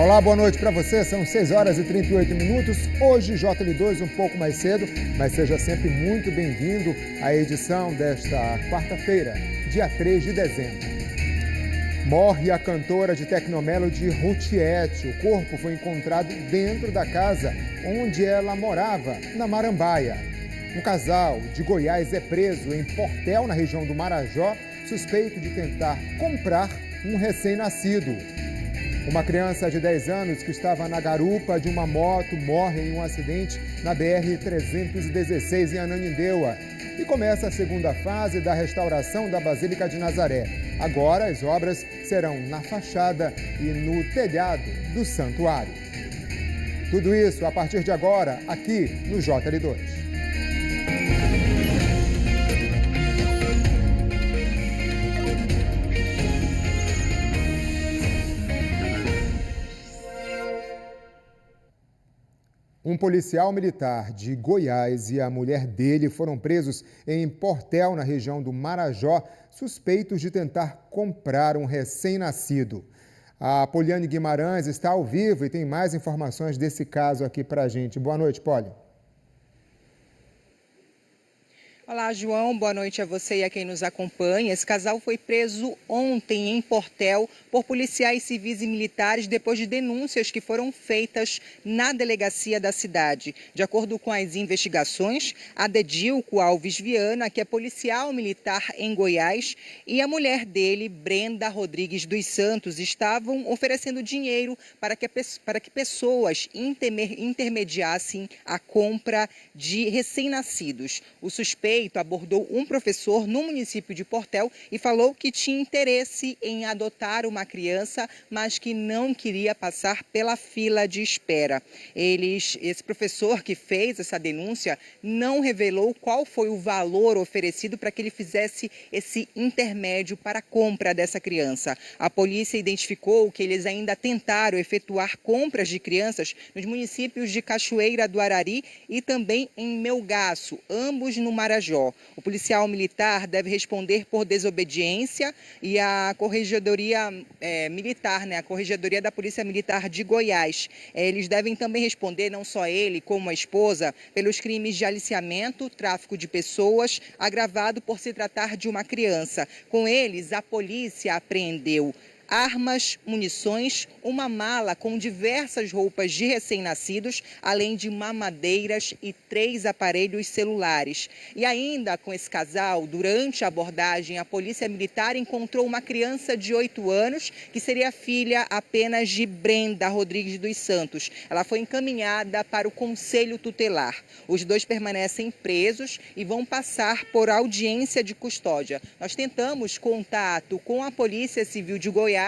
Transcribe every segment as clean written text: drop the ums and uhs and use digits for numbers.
Olá, boa noite para você. São 6 horas e 38 minutos. Hoje, JL2 um pouco mais cedo, mas seja sempre muito bem-vindo à edição desta quarta-feira, dia 3 de dezembro. Morre a cantora de Tecnomelody Rutiete. O corpo foi encontrado dentro da casa onde ela morava, na Marambaia. Um casal de Goiás é preso em Portel, na região do Marajó, suspeito de tentar comprar um recém-nascido. Uma criança de 10 anos que estava na garupa de uma moto morre em um acidente na BR-316 em Ananindeua. E começa a segunda fase da restauração da Basílica de Nazaré. Agora as obras serão na fachada e no telhado do santuário. Tudo isso a partir de agora, aqui no JL2. Um policial militar de Goiás e a mulher dele foram presos em Portel, na região do Marajó, suspeitos de tentar comprar um recém-nascido. A Poliane Guimarães está ao vivo e tem mais informações desse caso aqui para a gente. Boa noite, Poli. Olá, João. Boa noite a você e a quem nos acompanha. Esse casal foi preso ontem em Portel por policiais civis e militares depois de denúncias que foram feitas na delegacia da cidade. De acordo com as investigações, a Dedilco Alves Viana, que é policial militar em Goiás, e a mulher dele, Brenda Rodrigues dos Santos, estavam oferecendo dinheiro para que pessoas intermediassem a compra de recém-nascidos. O suspeito abordou um professor no município de Portel e falou que tinha interesse em adotar uma criança, mas que não queria passar pela fila de espera. Esse professor que fez essa denúncia não revelou qual foi o valor oferecido para que ele fizesse esse intermédio para a compra dessa criança. A polícia identificou que eles ainda tentaram efetuar compras de crianças nos municípios de Cachoeira do Arari e também em Melgaço, ambos no Marajó. O policial militar deve responder por desobediência e a Corregedoria Militar, a Corregedoria da Polícia Militar de Goiás. Eles devem também responder, não só ele, como a esposa, pelos crimes de aliciamento, tráfico de pessoas, agravado por se tratar de uma criança. Com eles, a polícia apreendeu armas, munições, uma mala com diversas roupas de recém-nascidos, além de mamadeiras e 3 aparelhos celulares. E ainda com esse casal, durante a abordagem, a Polícia Militar encontrou uma criança de 8 anos, que seria filha apenas de Brenda Rodrigues dos Santos. Ela foi encaminhada para o Conselho Tutelar. Os dois permanecem presos e vão passar por audiência de custódia. Nós tentamos contato com a Polícia Civil de Goiás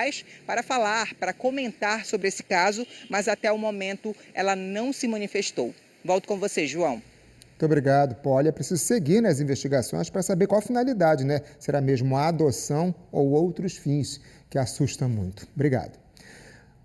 para comentar sobre esse caso, mas até o momento ela não se manifestou. Volto com você, João. Muito obrigado, Poli. É preciso seguir nas investigações para saber qual a finalidade, né? Será mesmo a adoção ou outros fins, que assusta muito. Obrigado.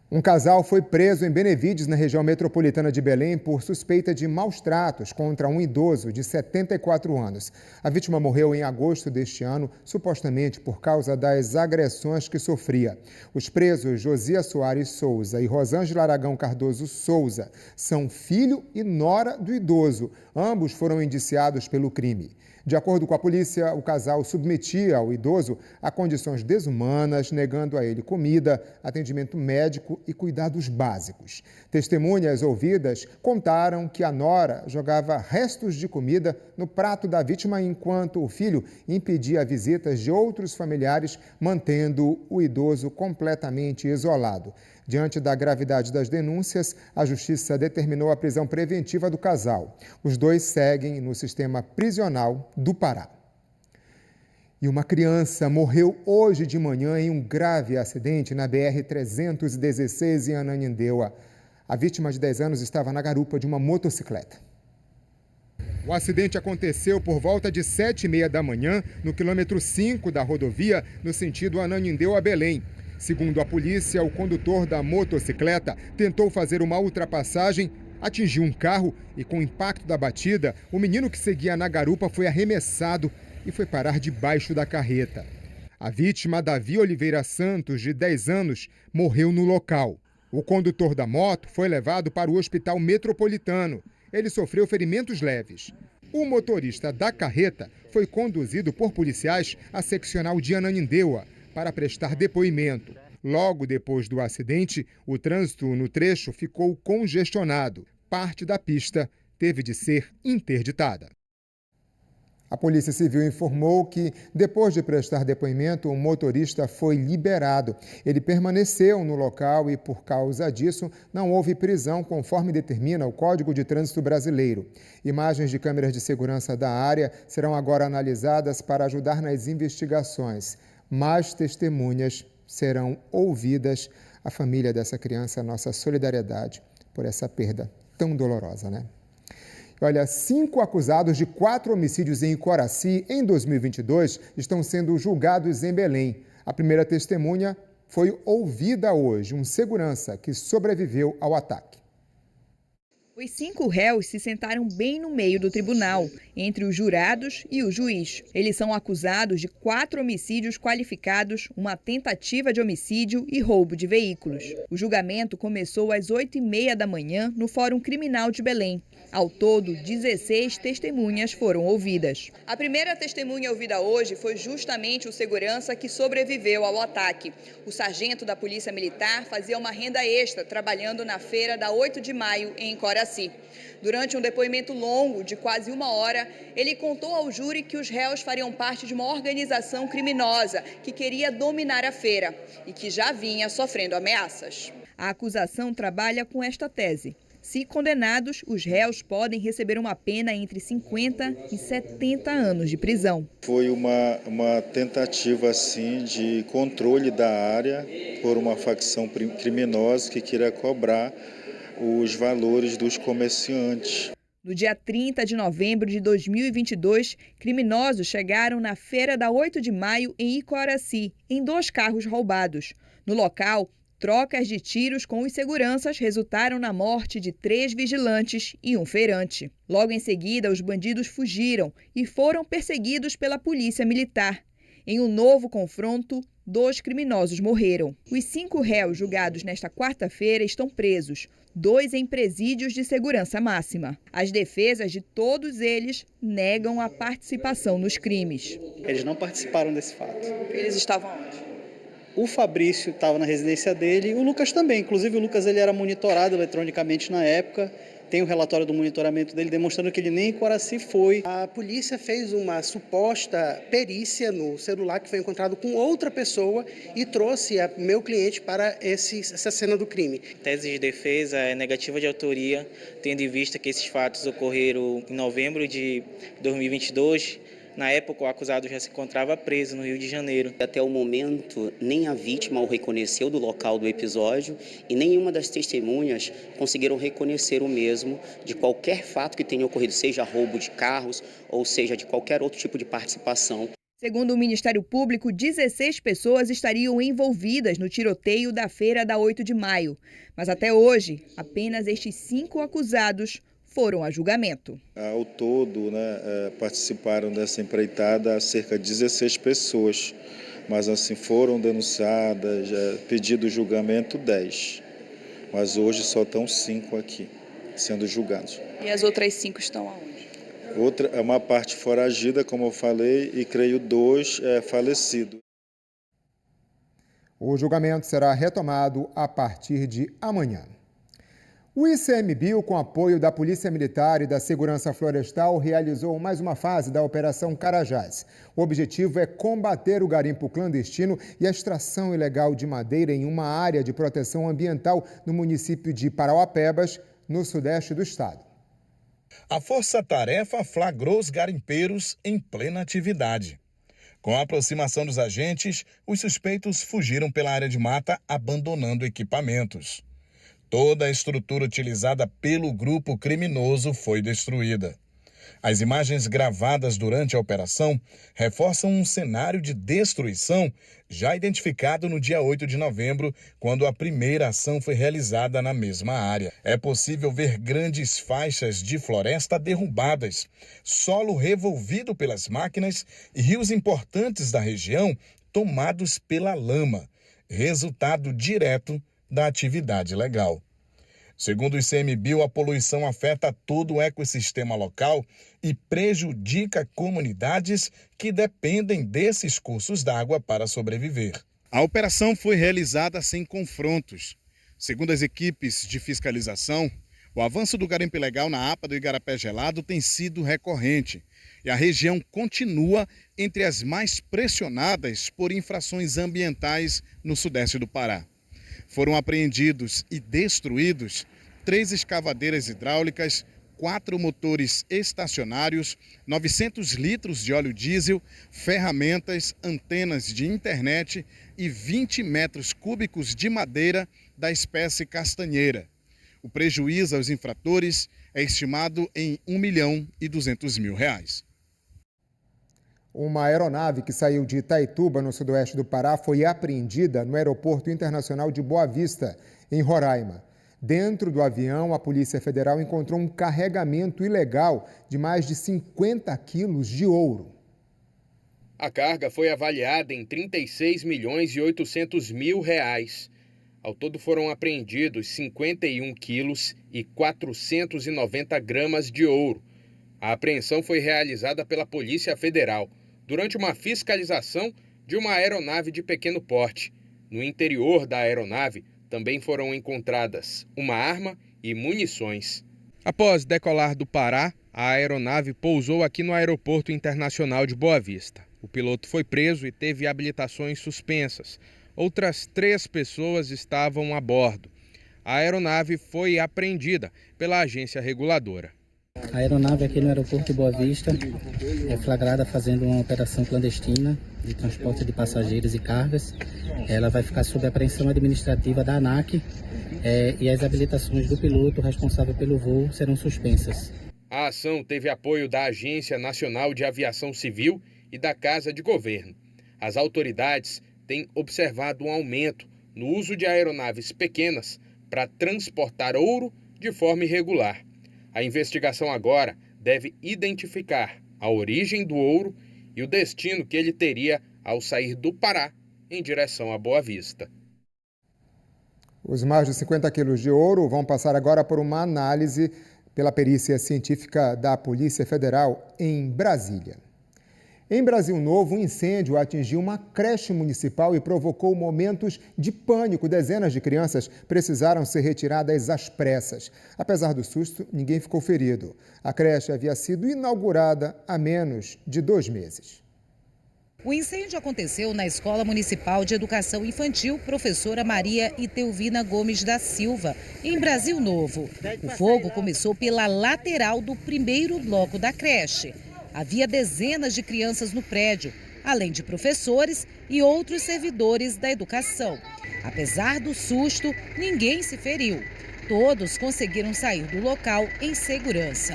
Um casal foi preso em Benevides, na região metropolitana de Belém, por suspeita de maus tratos contra um idoso de 74 anos. A vítima morreu em agosto deste ano, supostamente por causa das agressões que sofria. Os presos Josias Soares Souza e Rosângela Aragão Cardoso Souza são filho e nora do idoso. Ambos foram indiciados pelo crime. De acordo com a polícia, o casal submetia o idoso a condições desumanas, negando a ele comida, atendimento médico e cuidados básicos. Testemunhas ouvidas contaram que a nora jogava restos de comida no prato da vítima, enquanto o filho impedia visitas de outros familiares, mantendo o idoso completamente isolado. Diante da gravidade das denúncias, a Justiça determinou a prisão preventiva do casal. Os dois seguem no sistema prisional do Pará. E uma criança morreu hoje de manhã em um grave acidente na BR-316 em Ananindeua. A vítima de 10 anos estava na garupa de uma motocicleta. O acidente aconteceu por volta de 7h30 da manhã, no quilômetro 5 da rodovia, no sentido Ananindeua-Belém. Segundo a polícia, o condutor da motocicleta tentou fazer uma ultrapassagem, atingiu um carro e, com o impacto da batida, o menino que seguia na garupa foi arremessado e foi parar debaixo da carreta. A vítima, Davi Oliveira Santos, de 10 anos, morreu no local. O condutor da moto foi levado para o Hospital Metropolitano. Ele sofreu ferimentos leves. O motorista da carreta foi conduzido por policiais à seccional de Ananindeua para prestar depoimento. Logo depois do acidente, o trânsito no trecho ficou congestionado. Parte da pista teve de ser interditada. A Polícia Civil informou que, depois de prestar depoimento, o motorista foi liberado. Ele permaneceu no local e, por causa disso, não houve prisão, conforme determina o Código de Trânsito Brasileiro. Imagens de câmeras de segurança da área serão agora analisadas para ajudar nas investigações. Mais testemunhas serão ouvidas. A família dessa criança, nossa solidariedade por essa perda tão dolorosa, né? Olha, 5 acusados de 4 homicídios em Icoraci em 2022 estão sendo julgados em Belém. A primeira testemunha foi ouvida hoje, um segurança que sobreviveu ao ataque. Os 5 réus se sentaram bem no meio do tribunal, entre os jurados e o juiz. Eles são acusados de 4 homicídios qualificados, uma tentativa de homicídio e roubo de veículos. O julgamento começou às 8h30 da manhã no Fórum Criminal de Belém. Ao todo, 16 testemunhas foram ouvidas. A primeira testemunha ouvida hoje foi justamente o segurança que sobreviveu ao ataque. O sargento da Polícia Militar fazia uma renda extra trabalhando na feira da 8 de maio em Icoraci. Durante um depoimento longo de quase 1 hora, ele contou ao júri que os réus fariam parte de uma organização criminosa que queria dominar a feira e que já vinha sofrendo ameaças. A acusação trabalha com esta tese. Se condenados, os réus podem receber uma pena entre 50 e 70 anos de prisão. Foi uma tentativa assim, de controle da área por uma facção criminosa que queria cobrar os valores dos comerciantes. No dia 30 de novembro de 2022, criminosos chegaram na feira da 8 de maio em Icoraci, em 2 carros roubados. No local, trocas de tiros com os seguranças resultaram na morte de 3 vigilantes e um feirante. Logo em seguida, os bandidos fugiram e foram perseguidos pela polícia militar. Em um novo confronto, 2 criminosos morreram. Os 5 réus julgados nesta quarta-feira estão presos, 2 em presídios de segurança máxima. As defesas de todos eles negam a participação nos crimes. Eles não participaram desse fato. Eles estavam onde? O Fabrício estava na residência dele, o Lucas também. Inclusive, o Lucas ele era monitorado eletronicamente na época. Tem o relatório do monitoramento dele demonstrando que ele nem em Icoraci foi. A polícia fez uma suposta perícia no celular que foi encontrado com outra pessoa e trouxe meu cliente para essa cena do crime. A tese de defesa é negativa de autoria, tendo em vista que esses fatos ocorreram em novembro de 2022. Na época, o acusado já se encontrava preso no Rio de Janeiro. Até o momento, nem a vítima o reconheceu do local do episódio e nenhuma das testemunhas conseguiram reconhecer o mesmo de qualquer fato que tenha ocorrido, seja roubo de carros ou seja de qualquer outro tipo de participação. Segundo o Ministério Público, 16 pessoas estariam envolvidas no tiroteio da feira da 8 de maio. Mas até hoje, apenas estes 5 acusados foram a julgamento. Ao todo, participaram dessa empreitada cerca de 16 pessoas, mas assim foram denunciadas, pedido julgamento 10, mas hoje só estão 5 aqui sendo julgados. E as outras 5 estão aonde? Outra é uma parte foragida, como eu falei, e creio 2 falecidos. O julgamento será retomado a partir de amanhã. O ICMBio, com apoio da Polícia Militar e da Segurança Florestal, realizou mais uma fase da Operação Carajás. O objetivo é combater o garimpo clandestino e a extração ilegal de madeira em uma área de proteção ambiental no município de Parauapebas, no sudeste do estado. A força-tarefa flagrou os garimpeiros em plena atividade. Com a aproximação dos agentes, os suspeitos fugiram pela área de mata, abandonando equipamentos. Toda a estrutura utilizada pelo grupo criminoso foi destruída. As imagens gravadas durante a operação reforçam um cenário de destruição já identificado no dia 8 de novembro, quando a primeira ação foi realizada na mesma área. É possível ver grandes faixas de floresta derrubadas, solo revolvido pelas máquinas e rios importantes da região tomados pela lama, resultado direto da atividade legal. Segundo o ICMBio, a poluição afeta todo o ecossistema local e prejudica comunidades que dependem desses cursos d'água para sobreviver. A operação foi realizada sem confrontos. Segundo as equipes de fiscalização, o avanço do garimpo ilegal na APA do Igarapé Gelado tem sido recorrente e a região continua entre as mais pressionadas por infrações ambientais no sudeste do Pará. Foram apreendidos e destruídos 3 escavadeiras hidráulicas, 4 motores estacionários, 900 litros de óleo diesel, ferramentas, antenas de internet e 20 metros cúbicos de madeira da espécie castanheira. O prejuízo aos infratores é estimado em R$ 1.200.000. Uma aeronave que saiu de Itaituba, no sudoeste do Pará, foi apreendida no Aeroporto Internacional de Boa Vista, em Roraima. Dentro do avião, a Polícia Federal encontrou um carregamento ilegal de mais de 50 quilos de ouro. A carga foi avaliada em R$ 36.800.000. Ao todo foram apreendidos 51 quilos e 490 gramas de ouro. A apreensão foi realizada pela Polícia Federal durante uma fiscalização de uma aeronave de pequeno porte. No interior da aeronave também foram encontradas uma arma e munições. Após decolar do Pará, a aeronave pousou aqui no Aeroporto Internacional de Boa Vista. O piloto foi preso e teve habilitações suspensas. Outras 3 pessoas estavam a bordo. A aeronave foi apreendida pela agência reguladora. A aeronave aqui no aeroporto de Boa Vista é flagrada fazendo uma operação clandestina de transporte de passageiros e cargas. Ela vai ficar sob apreensão administrativa da ANAC e as habilitações do piloto responsável pelo voo serão suspensas. A ação teve apoio da Agência Nacional de Aviação Civil e da Casa de Governo. As autoridades têm observado um aumento no uso de aeronaves pequenas para transportar ouro de forma irregular. A investigação agora deve identificar a origem do ouro e o destino que ele teria ao sair do Pará em direção a Boa Vista. Os mais de 50 quilos de ouro vão passar agora por uma análise pela perícia científica da Polícia Federal em Brasília. Em Brasil Novo, um incêndio atingiu uma creche municipal e provocou momentos de pânico. Dezenas de crianças precisaram ser retiradas às pressas. Apesar do susto, ninguém ficou ferido. A creche havia sido inaugurada há menos de 2 meses. O incêndio aconteceu na Escola Municipal de Educação Infantil Professora Maria Itelvina Gomes da Silva, em Brasil Novo. O fogo começou pela lateral do primeiro bloco da creche. Havia dezenas de crianças no prédio, além de professores e outros servidores da educação. Apesar do susto, ninguém se feriu. Todos conseguiram sair do local em segurança.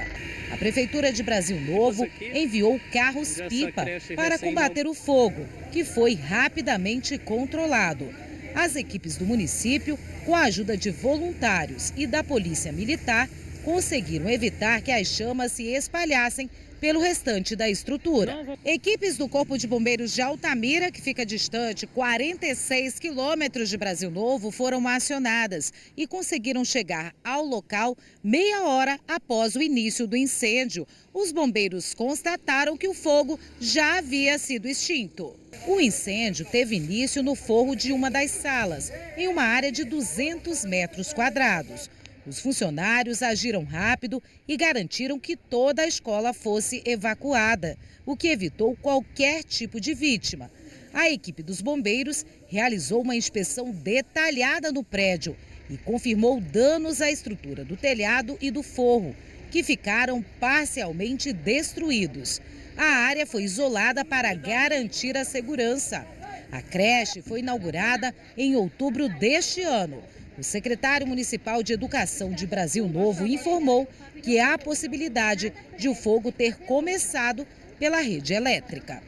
A Prefeitura de Brasil Novo enviou carros-pipa para combater o fogo, que foi rapidamente controlado. As equipes do município, com a ajuda de voluntários e da Polícia Militar, conseguiram evitar que as chamas se espalhassem pelo restante da estrutura. Equipes do Corpo de Bombeiros de Altamira, que fica distante 46 quilômetros de Brasil Novo, foram acionadas e conseguiram chegar ao local meia hora após o início do incêndio. Os bombeiros constataram que o fogo já havia sido extinto. O incêndio teve início no forro de uma das salas, em uma área de 200 metros quadrados. Os funcionários agiram rápido e garantiram que toda a escola fosse evacuada, o que evitou qualquer tipo de vítima. A equipe dos bombeiros realizou uma inspeção detalhada no prédio e confirmou danos à estrutura do telhado e do forro, que ficaram parcialmente destruídos. A área foi isolada para garantir a segurança. A creche foi inaugurada em outubro deste ano. O secretário municipal de Educação de Brasil Novo informou que há a possibilidade de o fogo ter começado pela rede elétrica.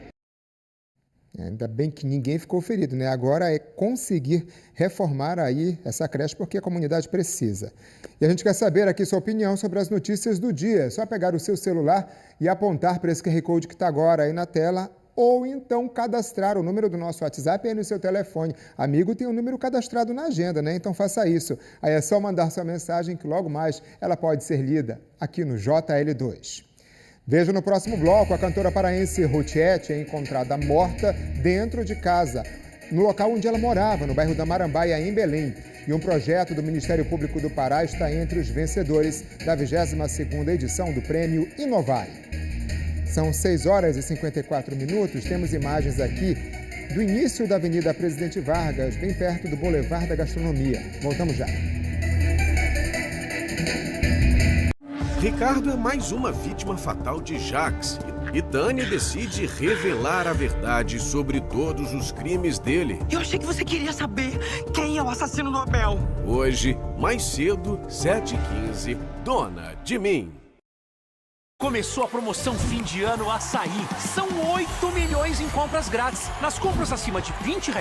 Ainda bem que ninguém ficou ferido, né? Agora é conseguir reformar aí essa creche porque a comunidade precisa. E a gente quer saber aqui sua opinião sobre as notícias do dia. É só pegar o seu celular e apontar para esse QR Code que está agora aí na tela ou então cadastrar o número do nosso WhatsApp aí no seu telefone. Amigo, tem um número cadastrado na agenda, né? Então faça isso. Aí é só mandar sua mensagem que logo mais ela pode ser lida aqui no JL2. Veja no próximo bloco, a cantora paraense Rutiete é encontrada morta dentro de casa, no local onde ela morava, no bairro da Marambaia, em Belém. E um projeto do Ministério Público do Pará está entre os vencedores da 22ª edição do Prêmio Inovare. São 6 horas e 54 minutos. Temos imagens aqui do início da Avenida Presidente Vargas, bem perto do Boulevard da Gastronomia. Voltamos já. Ricardo é mais uma vítima fatal de Jax. E Dani decide revelar a verdade sobre todos os crimes dele. Eu achei que você queria saber quem é o assassino do Abel. Hoje, mais cedo, 7h15, Dona de Mim. Começou a promoção fim de ano Açaí. São 8 milhões em compras grátis. Nas compras acima de R$20,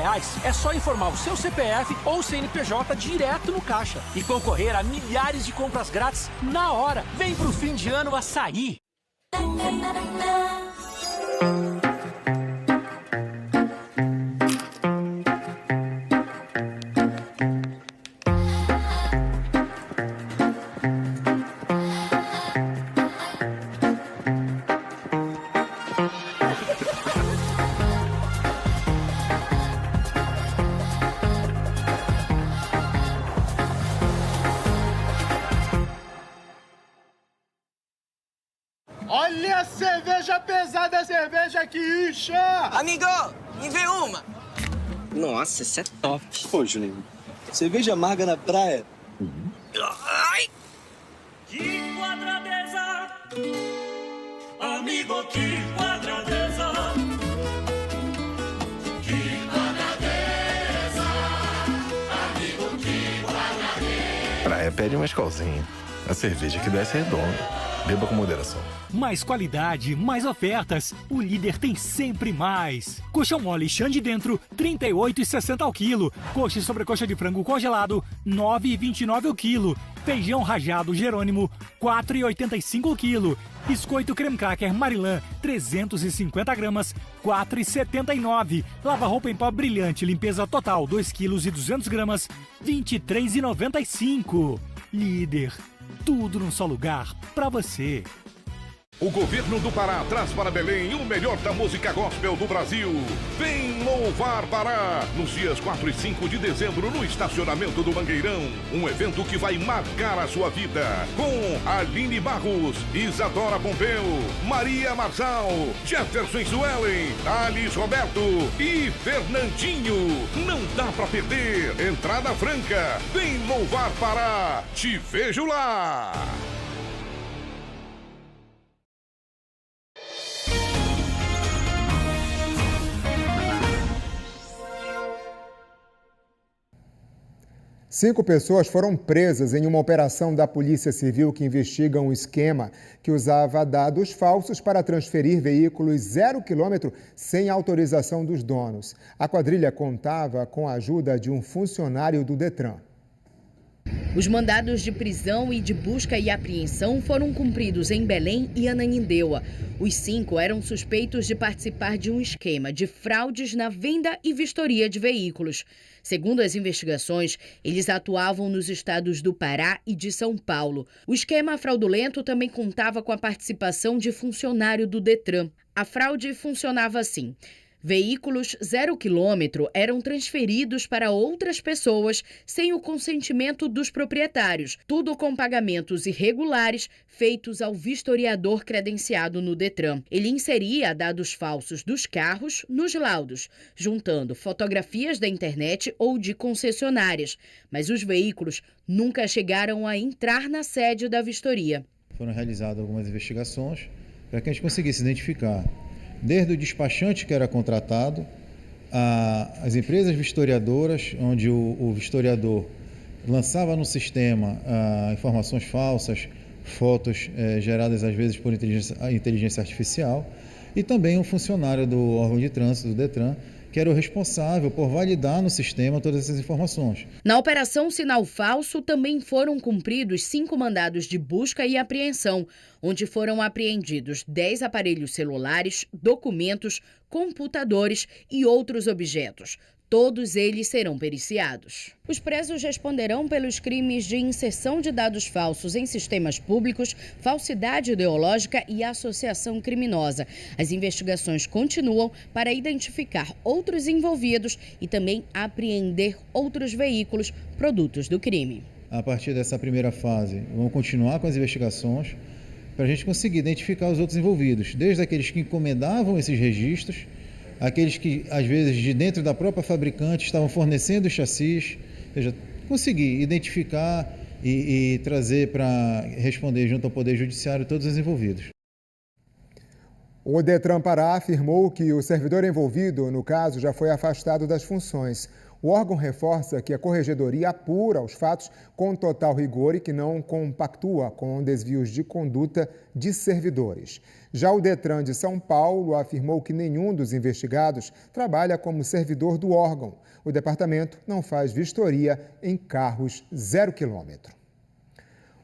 é só informar o seu CPF ou CNPJ direto no caixa e concorrer a milhares de compras grátis na hora. Vem pro fim de ano Açaí. Olha a cerveja pesada, a cerveja que incha! Amigo, me vê uma. Nossa, isso é top. Pô, Julinho, cerveja amarga na praia. Ai! Que quadradeza! Amigo, que quadradeza! Que quadradeza! Amigo, que quadradeza! Praia pede uma escolzinha. A cerveja que desce é redonda. Beba com moderação. Mais qualidade, mais ofertas. O Líder tem sempre mais. Coxão mole Xande dentro, R$ 38,60 ao quilo. Coxa e sobrecoxa de frango congelado, R$ 9,29 ao quilo. Feijão rajado Jerônimo, R$ 4,85 ao quilo. Biscoito creme cracker Marilã, 350 gramas, R$ 4,79. Lava-roupa em pó brilhante, limpeza total, 2 quilos e 200 gramas, R$ 23,95. Líder, tudo num só lugar pra você. O governo do Pará traz para Belém o melhor da música gospel do Brasil. Vem louvar Pará nos dias 4 e 5 de dezembro no estacionamento do Mangueirão. Um evento que vai marcar a sua vida. Com Aline Barros, Isadora Pompeu, Maria Marçal, Jefferson Suelen, Alice Roberto e Fernandinho. Não dá pra perder. Entrada franca. Vem louvar Pará. Te vejo lá. Cinco pessoas foram presas em uma operação da Polícia Civil que investiga um esquema que usava dados falsos para transferir veículos 0 km sem autorização dos donos. A quadrilha contava com a ajuda de um funcionário do Detran. Os mandados de prisão e de busca e apreensão foram cumpridos em Belém e Ananindeua. Os 5 eram suspeitos de participar de um esquema de fraudes na venda e vistoria de veículos. Segundo as investigações, eles atuavam nos estados do Pará e de São Paulo. O esquema fraudulento também contava com a participação de funcionário do Detran. A fraude funcionava assim: veículos 0 km eram transferidos para outras pessoas sem o consentimento dos proprietários, tudo com pagamentos irregulares feitos ao vistoriador credenciado no Detran. Ele inseria dados falsos dos carros nos laudos, juntando fotografias da internet ou de concessionárias, mas os veículos nunca chegaram a entrar na sede da vistoria. Foram realizadas algumas investigações para que a gente conseguisse identificar desde o despachante que era contratado, as empresas vistoriadoras, onde o vistoriador lançava no sistema informações falsas, fotos geradas às vezes por inteligência artificial, e também um funcionário do órgão de trânsito, do Detran, que era o responsável por validar no sistema todas essas informações. Na Operação Sinal Falso também foram cumpridos 5 mandados de busca e apreensão, onde foram apreendidos 10 aparelhos celulares, documentos, computadores e outros objetos. Todos eles serão periciados. Os presos responderão pelos crimes de inserção de dados falsos em sistemas públicos, falsidade ideológica e associação criminosa. As investigações continuam para identificar outros envolvidos e também apreender outros veículos produtos do crime. A partir dessa primeira fase, vamos continuar com as investigações para a gente conseguir identificar os outros envolvidos, desde aqueles que encomendavam esses registros, aqueles que, às vezes, de dentro da própria fabricante estavam fornecendo os chassis, ou seja, conseguir identificar e trazer para responder junto ao Poder Judiciário todos os envolvidos. O Detran Pará afirmou que o servidor envolvido no caso já foi afastado das funções. O órgão reforça que a Corregedoria apura os fatos com total rigor e que não compactua com desvios de conduta de servidores. Já o Detran de São Paulo afirmou que nenhum dos investigados trabalha como servidor do órgão. O departamento não faz vistoria em carros 0 quilômetro.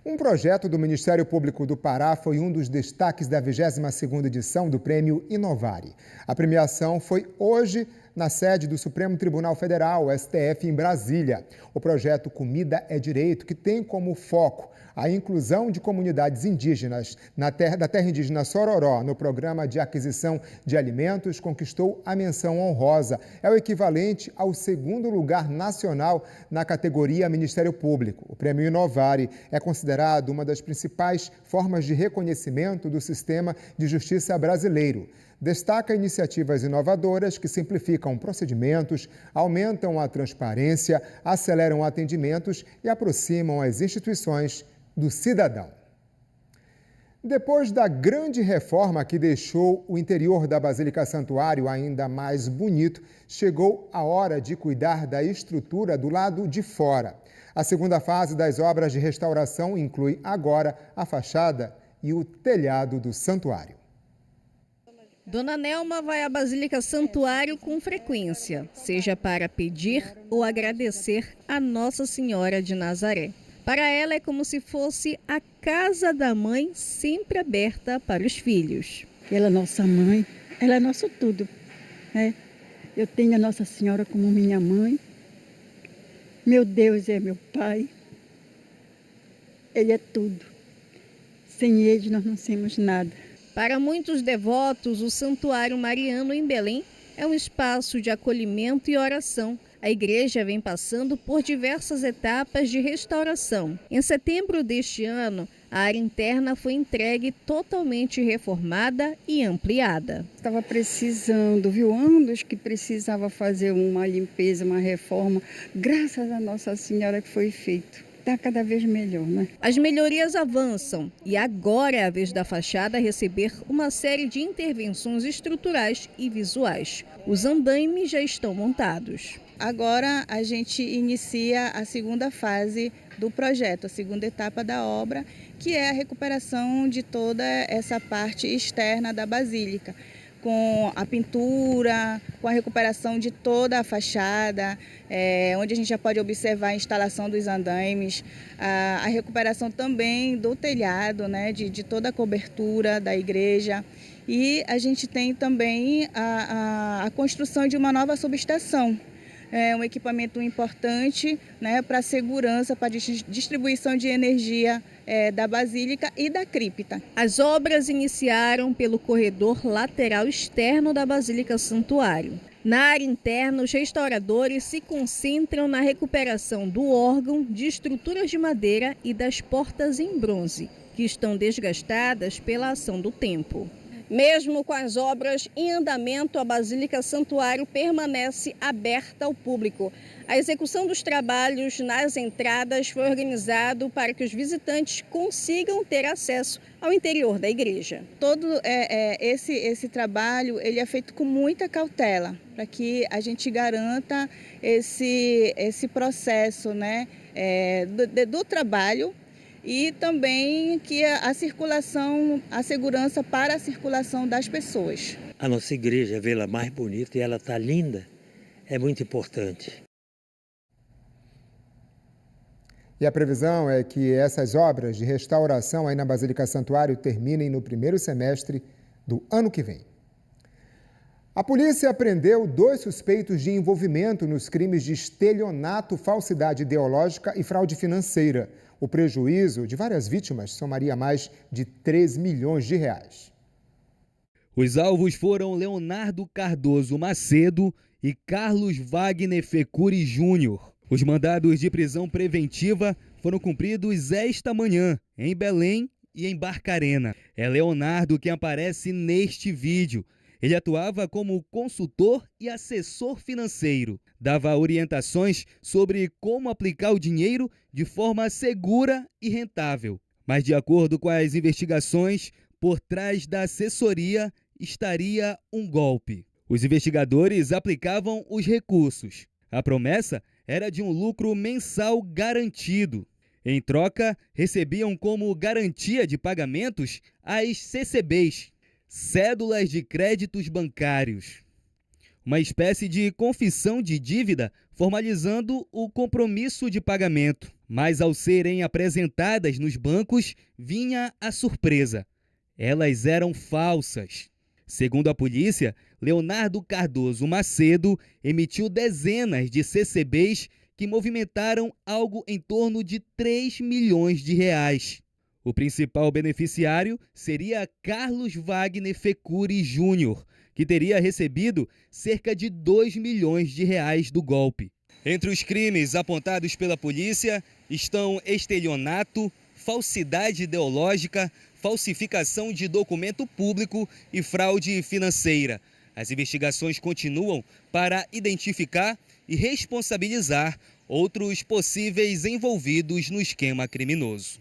Um projeto do Ministério Público do Pará foi um dos destaques da 22ª edição do Prêmio Inovare. A premiação foi hoje na sede do Supremo Tribunal Federal, STF, em Brasília. O projeto Comida é Direito, que tem como foco a inclusão de comunidades indígenas da terra indígena Sororó no programa de aquisição de alimentos, conquistou a menção honrosa. É o equivalente ao 2º lugar nacional na categoria Ministério Público. O Prêmio Inovare é considerado uma das principais formas de reconhecimento do sistema de justiça brasileiro. Destaca iniciativas inovadoras que simplificam procedimentos, aumentam a transparência, aceleram atendimentos e aproximam as instituições do cidadão. Depois da grande reforma que deixou o interior da Basílica Santuário ainda mais bonito, chegou a hora de cuidar da estrutura do lado de fora. A segunda fase das obras de restauração inclui agora a fachada e o telhado do santuário. Dona Nelma vai à Basílica Santuário com frequência, seja para pedir ou agradecer a Nossa Senhora de Nazaré. Para ela é como se fosse a casa da mãe sempre aberta para os filhos. Ela é nossa mãe, ela é nosso tudo. Eu tenho a Nossa Senhora como minha mãe, meu Deus é meu Pai, Ele é tudo. Sem Ele nós não somos nada. Para muitos devotos, o Santuário Mariano em Belém é um espaço de acolhimento e oração. A igreja vem passando por diversas etapas de restauração. Em setembro deste ano, a área interna foi entregue totalmente reformada e ampliada. Estava precisando, viu? Anos que precisava fazer uma limpeza, uma reforma. Graças a Nossa Senhora que foi feito. Está cada vez melhor, né? As melhorias avançam e agora é a vez da fachada receber uma série de intervenções estruturais e visuais. Os andaimes já estão montados. Agora a gente inicia a segunda fase do projeto, a segunda etapa da obra, que é a recuperação de toda essa parte externa da Basílica, com a pintura, com a recuperação de toda a fachada, onde a gente já pode observar a instalação dos andaimes, a recuperação também do telhado, né, de toda a cobertura da igreja. E a gente tem também a construção de uma nova subestação. É um equipamento importante, né, para a segurança, para a distribuição de energia da Basílica e da cripta. As obras iniciaram pelo corredor lateral externo da Basílica Santuário. Na área interna, os restauradores se concentram na recuperação do órgão, de estruturas de madeira e das portas em bronze, que estão desgastadas pela ação do tempo. Mesmo com as obras em andamento, a Basílica Santuário permanece aberta ao público. A execução dos trabalhos nas entradas foi organizado para que os visitantes consigam ter acesso ao interior da igreja. Todo esse trabalho ele é feito com muita cautela, para que a gente garanta esse processo, né, do trabalho, e também que a circulação, a segurança para a circulação das pessoas. A nossa igreja vê-la mais bonita e ela está linda. é muito importante. E a previsão é que essas obras de restauração aí na Basílica Santuário terminem no primeiro semestre do ano que vem. A polícia prendeu 2 suspeitos de envolvimento nos crimes de estelionato, falsidade ideológica e fraude financeira. O prejuízo de várias vítimas somaria mais de 3 milhões de reais. Os alvos foram Leonardo Cardoso Macedo e Carlos Wagner Fecuri Júnior. Os mandados de prisão preventiva foram cumpridos esta manhã, em Belém e em Barcarena. É Leonardo quem aparece neste vídeo. Ele atuava como consultor e assessor financeiro. Dava orientações sobre como aplicar o dinheiro de forma segura e rentável. Mas, de acordo com as investigações, por trás da assessoria estaria um golpe. Os investigadores aplicavam os recursos. A promessa era de um lucro mensal garantido. Em troca, recebiam como garantia de pagamentos as CCBs, cédulas de créditos bancários. Uma espécie de confissão de dívida formalizando o compromisso de pagamento. Mas ao serem apresentadas nos bancos, vinha a surpresa. Elas eram falsas. Segundo a polícia, Leonardo Cardoso Macedo emitiu dezenas de CCBs que movimentaram algo em torno de 3 milhões de reais. O principal beneficiário seria Carlos Wagner Fecuri Júnior, que teria recebido cerca de 2 milhões de reais do golpe. Entre os crimes apontados pela polícia estão estelionato, falsidade ideológica, falsificação de documento público e fraude financeira. As investigações continuam para identificar e responsabilizar outros possíveis envolvidos no esquema criminoso.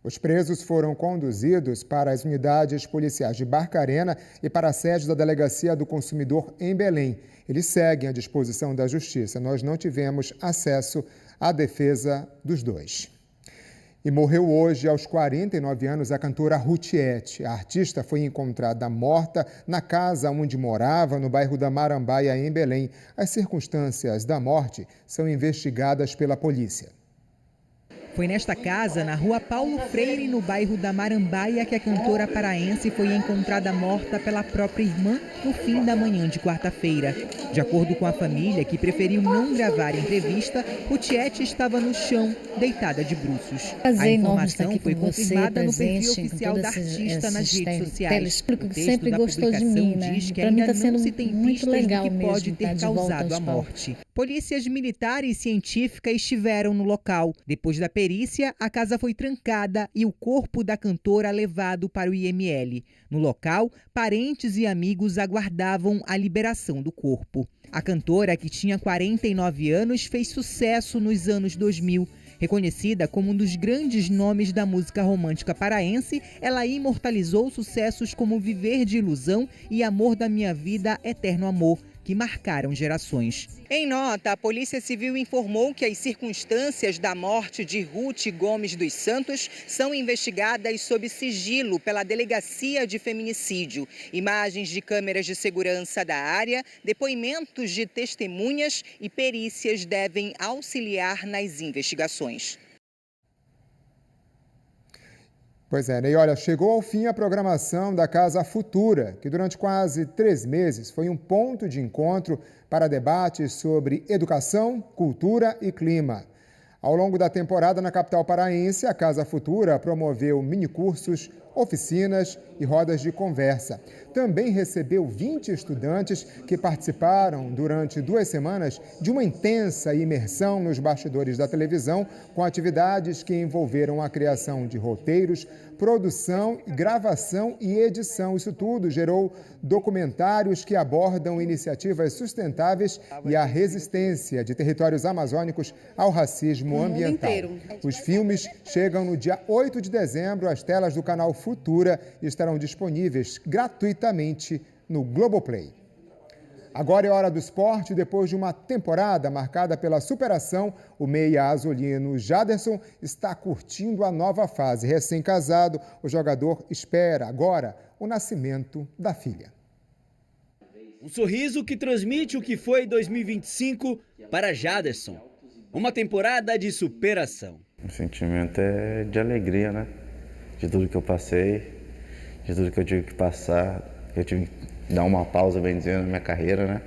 Os presos foram conduzidos para as unidades policiais de Barcarena e para a sede da Delegacia do Consumidor em Belém. Eles seguem à disposição da Justiça. Nós não tivemos acesso à defesa dos dois. E morreu hoje, aos 49 anos, a cantora Rutiete. A artista foi encontrada morta na casa onde morava, no bairro da Marambaia, em Belém. As circunstâncias da morte são investigadas pela polícia. Foi nesta casa, na rua Paulo Freire, no bairro da Marambaia, que a cantora paraense foi encontrada morta pela própria irmã no fim da manhã de quarta-feira. De acordo com a família, que preferiu não gravar entrevista, Rutiete estava no chão, deitada de bruços. A informação foi confirmada no perfil oficial da artista nas redes sociais. O texto da publicação diz que ainda não se tem pistas do que pode ter causado a morte. Polícias militar e científica estiveram no local. Depois da perícia, a casa foi trancada e o corpo da cantora levado para o IML. No local, parentes e amigos aguardavam a liberação do corpo. A cantora, que tinha 49 anos, fez sucesso nos anos 2000. Reconhecida como um dos grandes nomes da música romântica paraense, ela imortalizou sucessos como Viver de Ilusão e Amor da Minha Vida, Eterno Amor, que marcaram gerações. Em nota, a Polícia Civil informou que as circunstâncias da morte de Ruth Gomes dos Santos são investigadas sob sigilo pela Delegacia de Feminicídio. Imagens de câmeras de segurança da área, depoimentos de testemunhas e perícias devem auxiliar nas investigações. Pois é, e olha, chegou ao fim a programação da Casa Futura, que durante quase 3 meses foi um ponto de encontro para debates sobre educação, cultura e clima. Ao longo da temporada na capital paraense, a Casa Futura promoveu minicursos, oficinas e rodas de conversa. Também recebeu 20 estudantes que participaram durante 2 semanas de uma intensa imersão nos bastidores da televisão, com atividades que envolveram a criação de roteiros, produção, gravação e edição. Isso tudo gerou documentários que abordam iniciativas sustentáveis e a resistência de territórios amazônicos ao racismo ambiental. Os filmes chegam no dia 8 de dezembro às telas do canal Futura e estarão disponíveis gratuitamente no Globoplay. Agora é hora do esporte. Depois de uma temporada marcada pela superação, o meia azulino Jaderson está curtindo a nova fase. Recém-casado, o jogador espera agora o nascimento da filha. Um sorriso que transmite o que foi 2025 para Jaderson. Uma temporada de superação. O sentimento é de alegria, né? De tudo que eu passei, de tudo que eu tive que passar. Eu tive que dar uma pausa, bem dizendo, na minha carreira, né?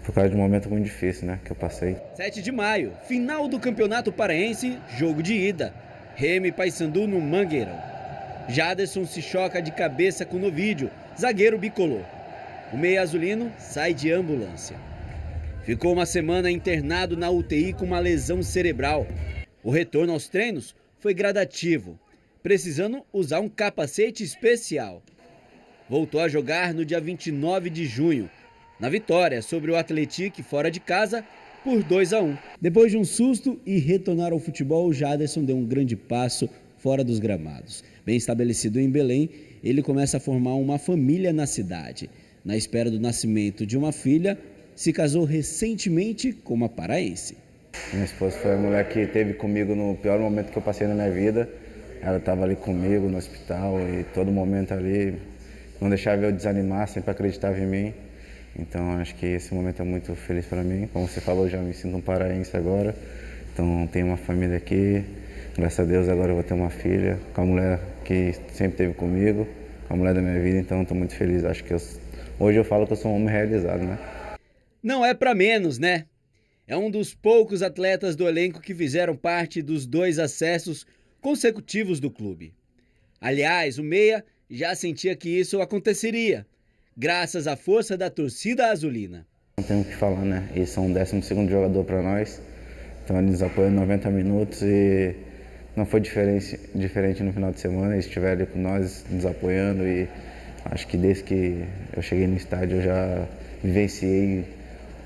Por causa de um momento muito difícil, né? Que eu passei. 7 de maio, final do Campeonato Paraense, jogo de ida. Remo e Paysandu no Mangueirão. Jaderson se choca de cabeça com o Ovídio, zagueiro bicolor. O meia azulino sai de ambulância. Ficou uma semana internado na UTI com uma lesão cerebral. O retorno aos treinos foi gradativo, precisando usar um capacete especial. Voltou a jogar no dia 29 de junho, na vitória sobre o Atlético fora de casa por 2-1. Depois de um susto e retornar ao futebol, o Jaderson deu um grande passo fora dos gramados. Bem estabelecido em Belém, ele começa a formar uma família na cidade. Na espera do nascimento de uma filha, se casou recentemente com uma paraense. Minha esposa foi a mulher que esteve comigo no pior momento que eu passei na minha vida. Ela estava ali comigo no hospital e todo momento ali, não deixava eu desanimar, sempre acreditava em mim. Então acho que esse momento é muito feliz para mim. Como você falou, já me sinto um paraense agora. Então tenho uma família aqui. Graças a Deus agora eu vou ter uma filha com a mulher que sempre esteve comigo, com a mulher da minha vida. Então estou muito feliz. Acho que hoje eu falo que eu sou um homem realizado, né? Não é para menos, né? É um dos poucos atletas do elenco que fizeram parte dos 2 acessos consecutivos do clube. Aliás, o meia já sentia que isso aconteceria, graças à força da torcida azulina. Não tem o que falar, né? Eles são o 12º jogador para nós, então eles apoiam 90 minutos e não foi diferente no final de semana. Eles estiveram ali com nós, nos apoiando e acho que desde que eu cheguei no estádio eu já vivenciei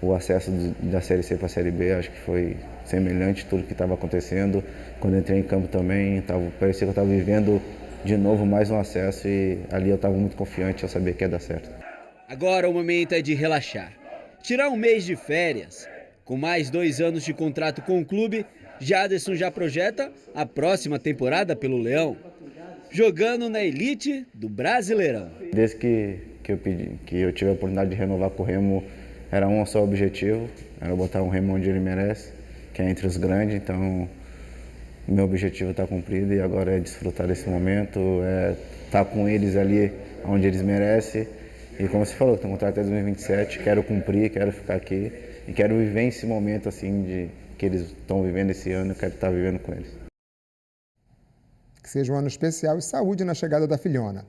o acesso da Série C para a Série B. Acho que foi semelhante tudo que estava acontecendo. Quando entrei em campo também, parecia que eu estava vivendo de novo mais um acesso e ali eu estava muito confiante, eu sabia que ia dar certo. Agora o momento é de relaxar, tirar um mês de férias. Com mais 2 anos de contrato com o clube, Jaderson já projeta a próxima temporada pelo Leão, jogando na elite do Brasileirão. Desde que eu tive a oportunidade de renovar com o Remo, era um só objetivo, era botar o Remo onde ele merece, que é entre os grandes. Então meu objetivo está cumprido e agora é desfrutar desse momento, é estar com eles ali onde eles merecem. E como você falou, tenho contrato até 2027, quero cumprir, quero ficar aqui e quero viver esse momento assim que eles estão vivendo esse ano, eu quero estar vivendo com eles. Que seja um ano especial e saúde na chegada da filhona.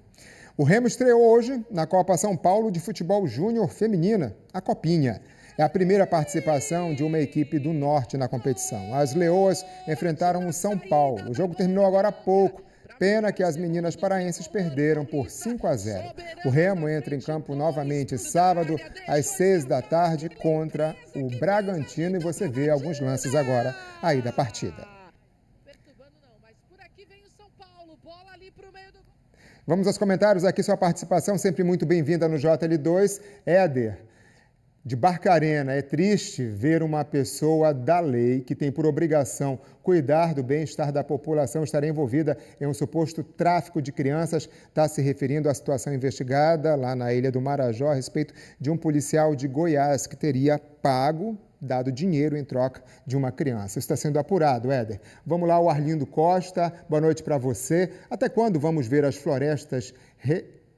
O Remo estreou hoje na Copa São Paulo de Futebol Júnior Feminina, a Copinha. É a primeira participação de uma equipe do Norte na competição. As Leoas enfrentaram o São Paulo. O jogo terminou agora há pouco. Pena que as meninas paraenses perderam por 5-0. O Remo entra em campo novamente sábado, às 6 da tarde, contra o Bragantino. E você vê alguns lances agora aí da partida. Vamos aos comentários aqui, sua participação sempre muito bem-vinda no JL2. Éder, de Barcarena, é triste ver uma pessoa da lei que tem por obrigação cuidar do bem-estar da população estar envolvida em um suposto tráfico de crianças. Está se referindo à situação investigada lá na Ilha do Marajó a respeito de um policial de Goiás que teria dado dinheiro em troca de uma criança. Isso está sendo apurado, Éder. Vamos lá, o Arlindo Costa, boa noite para você. Até quando vamos ver as florestas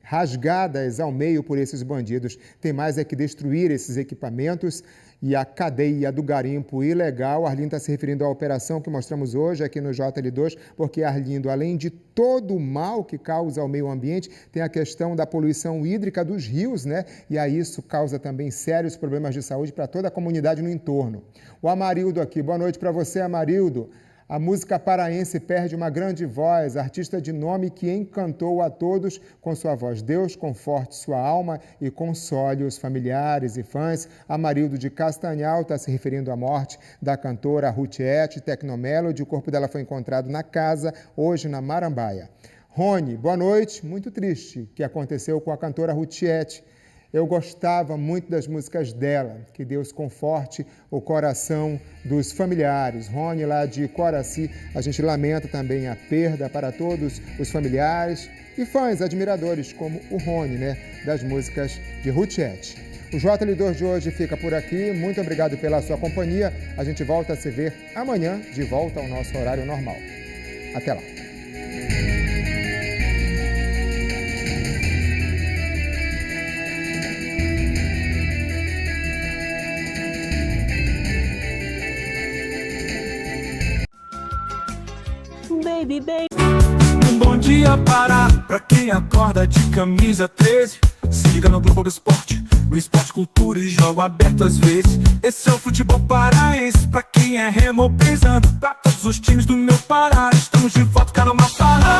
rasgadas ao meio por esses bandidos? Tem mais é que destruir esses equipamentos e a cadeia do garimpo ilegal. Arlindo está se referindo à operação que mostramos hoje aqui no JL2, porque, Arlindo, além de todo o mal que causa ao meio ambiente, tem a questão da poluição hídrica dos rios, né? E aí isso causa também sérios problemas de saúde para toda a comunidade no entorno. O Amarildo aqui, boa noite para você, Amarildo. A música paraense perde uma grande voz, artista de nome que encantou a todos com sua voz. Deus conforte sua alma e console os familiares e fãs. Amarildo de Castanhal está se referindo à morte da cantora Rutiete Tecnomelody. O corpo dela foi encontrado na casa, hoje na Marambaia. Rony, boa noite. Muito triste o que aconteceu com a cantora Rutiete. Eu gostava muito das músicas dela. Que Deus conforte o coração dos familiares. Rony, lá de Coraci, a gente lamenta também a perda para todos os familiares e fãs, admiradores, como o Rony, das músicas de Rutiete. O JL2 de hoje fica por aqui. Muito obrigado pela sua companhia. A gente volta a se ver amanhã, de volta ao nosso horário normal. Até lá. Baby, baby. Um bom dia pra quem acorda de camisa 13. Se liga no Globo Esporte, no Esporte, Cultura e Jogo Aberto às vezes. Esse é o futebol paraense, pra quem é remo pesando. Pra todos os times do meu Pará, estamos de volta, cara, uma parada.